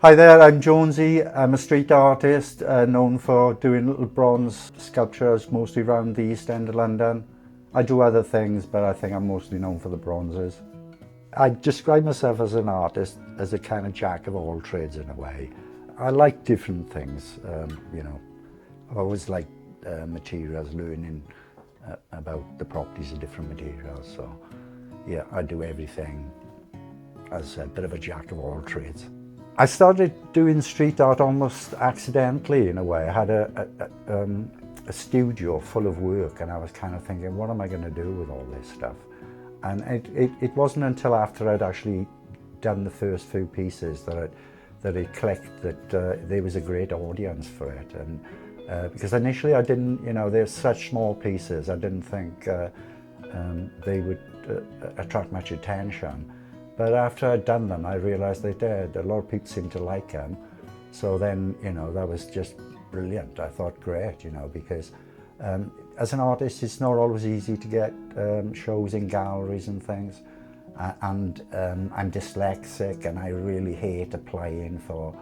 Hi there, I'm Jonesy. I'm a street artist known for doing little bronze sculptures mostly around the East End of London. I do other things, but I think I'm mostly known for the bronzes. I describe myself as an artist as a kind of jack of all trades in a way. I like different things, I've always liked materials, learning about the properties of different materials. So yeah, I do everything as a bit of a jack of all trades. I started doing street art almost accidentally in a way. I had a studio full of work and I was kind of thinking, what am I going to do with all this stuff? And it wasn't until after I'd actually done the first few pieces that it clicked that there was a great audience for it. And because initially I didn't, they're such small pieces, I didn't think they would attract much attention. But after I'd done them, I realised they did. A lot of people seemed to like them. So then, that was just brilliant. I thought, great, because as an artist, it's not always easy to get shows in galleries and things. And I'm dyslexic and I really hate applying for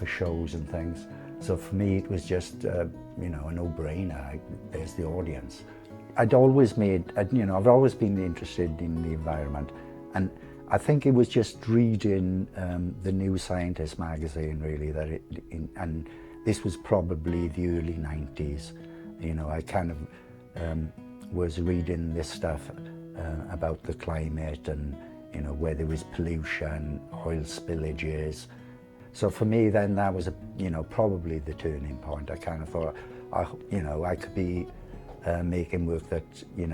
shows and things. So for me, it was just, a no-brainer. There's the audience. I've always been interested in the environment. And I think it was just reading the New Scientist magazine really and this was probably the early 90s. I kind of was reading this stuff about the climate and where there was pollution, oil spillages. So for me then that was probably the turning point. I kind of thought I could be making work that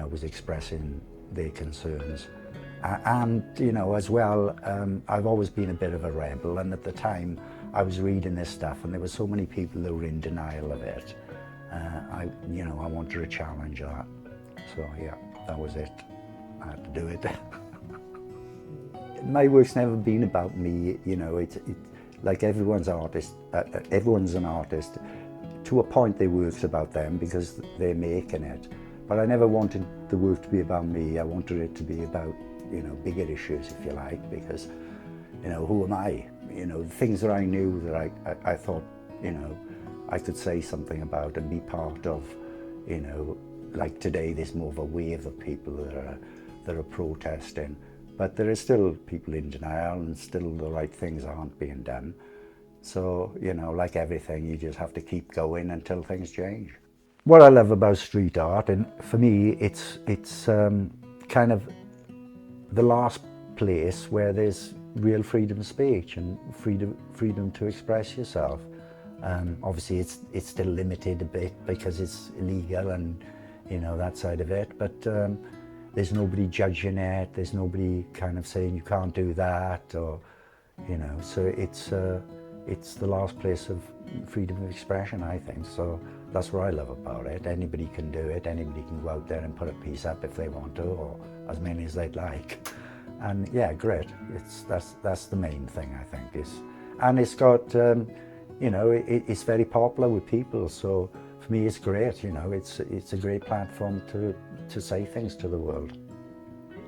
was expressing their concerns. And as well, I've always been a bit of a rebel, and at the time I was reading this stuff and there were so many people that were in denial of it. I wanted to challenge that. So yeah, that was it. I had to do it. My work's never been about me, it's like everyone's an artist. To a point their work's about them because they're making it. But I never wanted the work to be about me. I wanted it to be about bigger issues, if you like, because, who am I? Things that I knew that I thought, I could say something about and be part of, like today there's more of a wave of people that are protesting, but there are still people in denial and still the right things aren't being done. So, like everything, you just have to keep going until things change. What I love about street art, and for me, it's kind of the last place where there's real freedom of speech and freedom to express yourself. Obviously it's still limited a bit because it's illegal and that side of it, but there's nobody judging it, there's nobody kind of saying you can't do that, or so it's the last place of freedom of expression, I think. So that's what I love about it. Anybody can do it, anybody can go out there and put a piece up if they want to, or as many as they'd like. And yeah, great. That's the main thing, I think. And it's got, it's very popular with people. So for me, it's great. It's a great platform to say things to the world.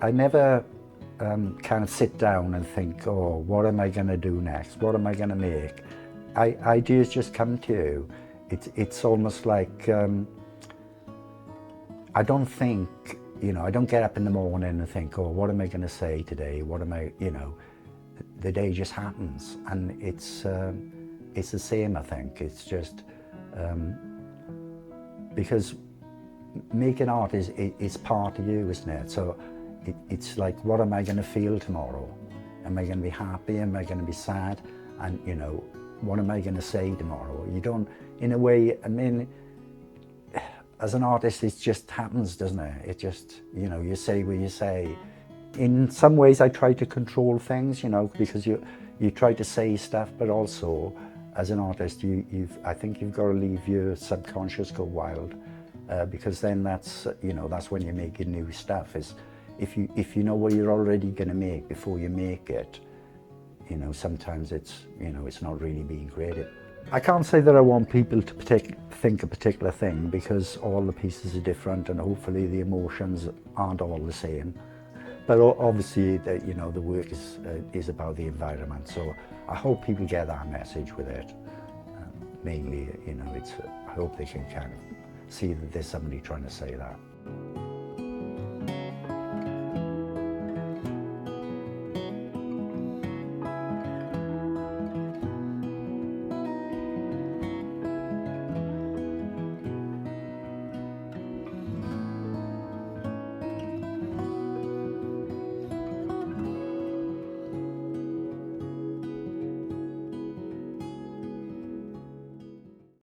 I never kind of sit down and think, oh, what am I going to do next? What am I going to make? Ideas just come to you. It's almost like I don't think. I don't get up in the morning and think, oh, what am I going to say today? What am I, the day just happens. And it's the same, I think. It's just, because making art is part of you, isn't it? So it's like, what am I going to feel tomorrow? Am I going to be happy? Am I going to be sad? And, what am I going to say tomorrow? You don't, in a way, as an artist, it just happens, doesn't it? It just, you say what you say. In some ways, I try to control things, because you try to say stuff, but also, as an artist, I think you've got to leave your subconscious go wild, because then that's when you're making new stuff. Is if you know what you're already going to make before you make it, sometimes it's not really being creative. I can't say that I want people to think a particular thing because all the pieces are different and hopefully the emotions aren't all the same. But obviously, you know, the work is about the environment. So I hope people get that message with it. Mainly, you know, I hope they can kind of see that there's somebody trying to say that.